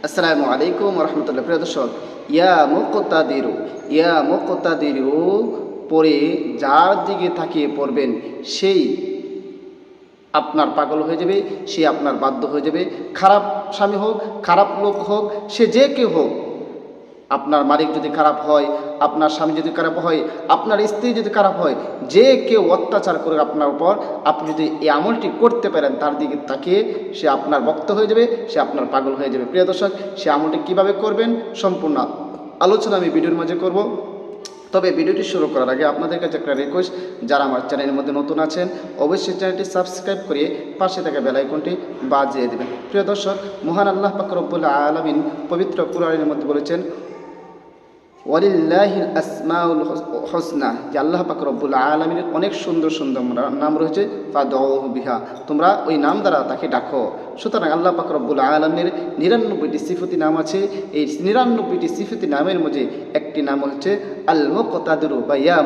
আসসালামু আলাইকুম রহমতুল্লাহ। প্রিয় দর্শক, ইয়া মুক্তাদিরু পরে যার দিকে তাকিয়ে পড়বেন সেই আপনার পাগল হয়ে যাবে, সে আপনার বাধ্য হয়ে যাবে। খারাপ স্বামী হোক, খারাপ লোক হোক, সে যে কেউ হোক, আপনার মালিক যদি খারাপ হয়, আপনার স্বামী যদি খারাপ হয়, আপনার স্ত্রী যদি খারাপ হয়, যে কেউ অত্যাচার করে আপনার উপর, আপনি যদি এই আমলটি করতে পারেন তার দিকে তাকিয়ে, সে আপনার ভক্ত হয়ে যাবে, সে আপনার পাগল হয়ে যাবে। প্রিয় দর্শক, সে আমলটি কিভাবে করবেন সম্পূর্ণ আলোচনা আমি ভিডিওর মাঝে করব। তবে ভিডিওটি শুরু করার আগে আপনাদের কাছে একটা রিকোয়েস্ট, যারা আমার চ্যানেলের মধ্যে নতুন আছেন অবশ্যই চ্যানেলটি সাবস্ক্রাইব করে পাশে থাকা বেল আইকনটি বাজিয়ে দেবেন। প্রিয় দর্শক, মহান আল্লাহ পাক রব্বুল আলামিন পবিত্র কুরআনের মধ্যে বলেছেন, ওয়ালিল্লাহিল আসমাউল হুসনা, যে আল্লাহ পাক রব্বুল আলামিনের অনেক সুন্দর সুন্দর নাম রয়েছে, ফাদউহু বিহা, তোমরা ওই নাম দ্বারা তাকে ডাকো। সুতরাং আল্লাহ পাক রব্বুল আলামিনের 99টি সিফতি নাম আছে। এই 99টি সিফতি নামের মধ্যে একটি নাম হচ্ছে আল মুক্তাদিরু বা ইয়া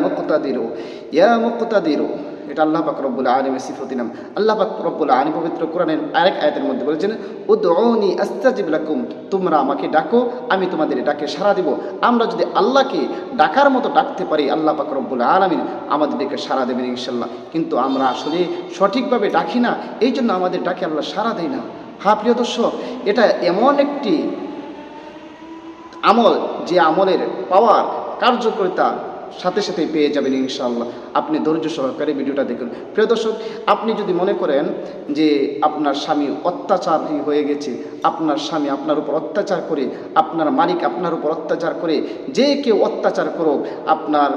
মুক্তাদিরু। এটা আল্লাহ পাক রব্বুল আলামিনের সিফতি নাম। আল্লাহ পাক রব্বুল আলামিন পবিত্র কোরআনের আরেক আয়াতের মধ্যে বলেছেন, উদউনি আস্তাজিব লাকুম, তোমরা আমাকে ডাকো, আমি তোমাদের ডাকে সাড়া দিব। আমরা যদি আল্লাহকে ডাকার মতো ডাকতে পারি, আল্লাহ পাক রব্বুল আলামিন আমাদেরকে সাড়া দেবেন ইনশাল্লাহ। কিন্তু আমরা আসলে সঠিকভাবে ডাকি না, এই জন্য আমাদের ডাকে আল্লাহ সাড়া দেয় না। হ্যাঁ প্রিয় দর্শক, এটা এমন একটি আমল যে আমলের পাওয়ার, কার্যকারিতা সাথে সাথে পেয়ে যাবেন ইনশাআল্লাহ। আপনি ধৈর্য সহকারে ভিডিওটা দেখুন। প্রিয় দর্শক, আপনি যদি মনে করেন যে আপনার স্বামী অত্যাচারী হয়ে গেছে, আপনার স্বামী আপনার উপর অত্যাচার করে, আপনার মালিক আপনার উপর অত্যাচার করে, যে কেউ অত্যাচার করুক, আপনার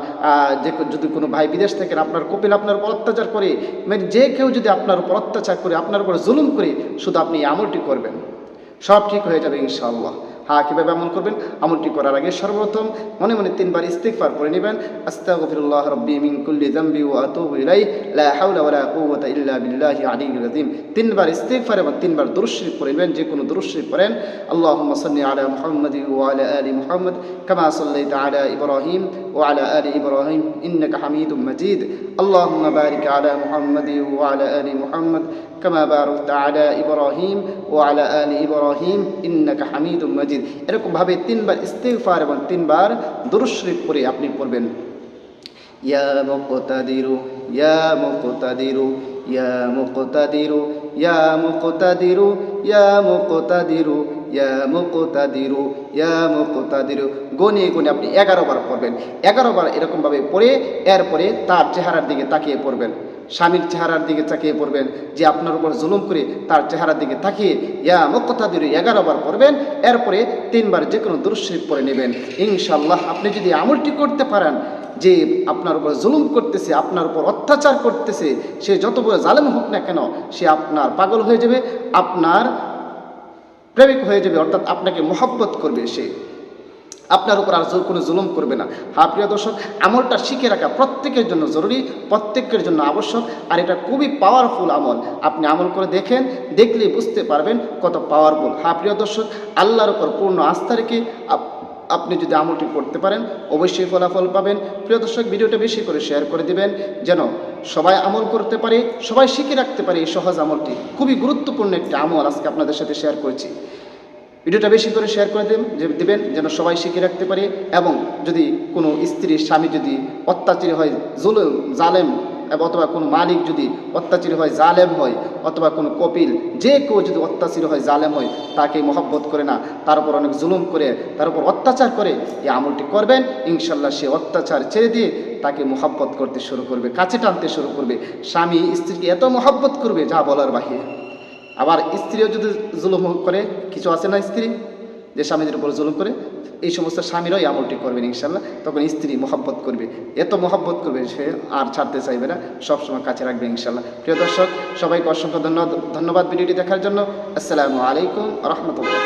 যদি কোনো ভাই বিদেশ থেকে আপনার কপিল আপনার উপর অত্যাচার করে, মানে যে কেউ যদি আপনার উপর অত্যাচার করে, আপনার উপর জুলুম করে, শুধু আপনি এই আমলটি করবেন, সব ঠিক হয়ে যাবে ইনশাআল্লাহ। হ্যাঁ, কীভাবে আমল করবেন? আমলটি করার আগে সর্বপ্রথম মনে মনে 3 বার ইস্তিগফার পড়ে নেবেন। আস্তাগফিরুল্লাহ রাব্বি মিন কুল্লি যামবি ওয়া আতুবু ইলাইহি লা হাওলা ওয়ালা কুওয়াতা ইল্লা বিল্লাহি আলিয়্যিল আযীম। 3 বার ইস্তিগফার এবং 3 বার দুরূদ শরীফ পড়ে নেবেন। যে কোনো দুরূদ শরীফ পড়েন, আল্লাহুম্মা সাল্লি আলা মুহাম্মাদি ওয়া আলা আলি মুহাম্মাদ কামা সাল্লাইতা আলা ইব্রাহিম ওয়া আলা আলি ইব্রাহিম ইন্নাকা হামিদুম মাজিদ। আল্লাহুম্মা বারিক আলা মুহাম্মাদি ওয়া আলা আলি মুহাম্মাদ কামা বারাকতা আলা ইব্রাহিম ওয়া আলা আলি ইব্রাহিম ইন্নাকা হামিদুম মাজিদ। এরকমভাবে 3 বার ইস্তিগফার এবং 3 বার দুরূদ শরীফ পড়ে আপনি পড়বেন। ইয়া মুক্তাদিরু ইয়া মুক্তাদিরু ইয়া মুক্তাদিরু ইয়া মুক্তাদিরু ইয়া মুক্তাদিরু ইয়া মুক্তাদিরু ইয়া মুক্তাদিরু, গনে গনে আপনি 11 বার পড়বেন। 11 বার এরকমভাবে পড়ে এরপরে তার চেহারার দিকে তাকিয়ে পড়বেন, স্বামীর চেহারার দিকে তাকিয়ে পড়বেন, যে আপনার উপর জুলুম করে তার চেহারার দিকে তাকিয়ে ইয়া মুক্তাদিরু 11 বার পড়বেন। এরপরে 3 বার যে কোনো দুরূদ শরীফ পড়ে নেবেন ইনশাআল্লাহ। আপনি যদি আমলটি করতে পারেন, যে আপনার উপর জুলুম করতেছে, আপনার উপর অত্যাচার করতেছে, সে যত বড় জালেম হোক না কেন, সে আপনার পাগল হয়ে যাবে, আপনার প্রেমিক হয়ে যাবে, অর্থাৎ আপনাকে মহব্বত করবে, সে আপনার উপর আর কোনো জুলুম করবে না। হ্যাঁ প্রিয় দর্শক, আমলটা শিখে রাখা প্রত্যেকের জন্য জরুরি, প্রত্যেকের জন্য আবশ্যক, আর এটা খুবই পাওয়ারফুল আমল। আপনি আমল করে দেখেন, দেখলেই বুঝতে পারবেন কত পাওয়ারফুল। হ্যাঁ প্রিয় দর্শক, আল্লাহর উপর পূর্ণ আস্থা রেখে আপনি যদি আমলটি করতে পারেন অবশ্যই ফলাফল পাবেন। প্রিয় দর্শক, ভিডিওটা বেশি করে শেয়ার করে দিবেন, যেন সবাই আমল করতে পারে, সবাই শিখে রাখতে পারে। এই সহজ আমলটি খুবই গুরুত্বপূর্ণ একটি আমল আজকে আপনাদের সাথে শেয়ার করেছি। ভিডিওটা বেশি করে শেয়ার করে দিবেন যেন সবাই শিখে রাখতে পারে। এবং যদি কোনো স্ত্রীর স্বামী যদি অত্যাচারী হয়, জালেম, অথবা কোনো মালিক যদি অত্যাচারী হয়, জালেম হয়, অথবা কোনো কপিল, যে কেউ যদি অত্যাচারী হয়, জালেম হয়, তাকে মহব্বত করে না, তার উপর অনেক জুলুম করে, তার উপর অত্যাচার করে, এই আমলটি করবেন ইনশাল্লাহ। সে অত্যাচার ছেড়ে দিয়ে তাকে মহব্বত করতে শুরু করবে, কাছে টানতে শুরু করবে। স্বামী স্ত্রীকে এত মহব্বত করবে যা বলার বাহিরে। আবার স্ত্রীও যদি জুলুম করে, কিছু আছে না স্ত্রী যে স্বামীদের উপর জুলুম করে, এই সমস্ত স্বামীরাই আমলটি করবেন ইনশাল্লাহ। তখন স্ত্রী মহব্বত করবে, এত মহব্বত করবে সে আর ছাড়তে চাইবে না, সবসময় কাছে রাখবে ইনশাল্লাহ। প্রিয় দর্শক, সবাইকে অসংখ্য ধন্যবাদ ভিডিওটি দেখার জন্য। আসসালামু আলাইকুম রহমতুল্লাহ।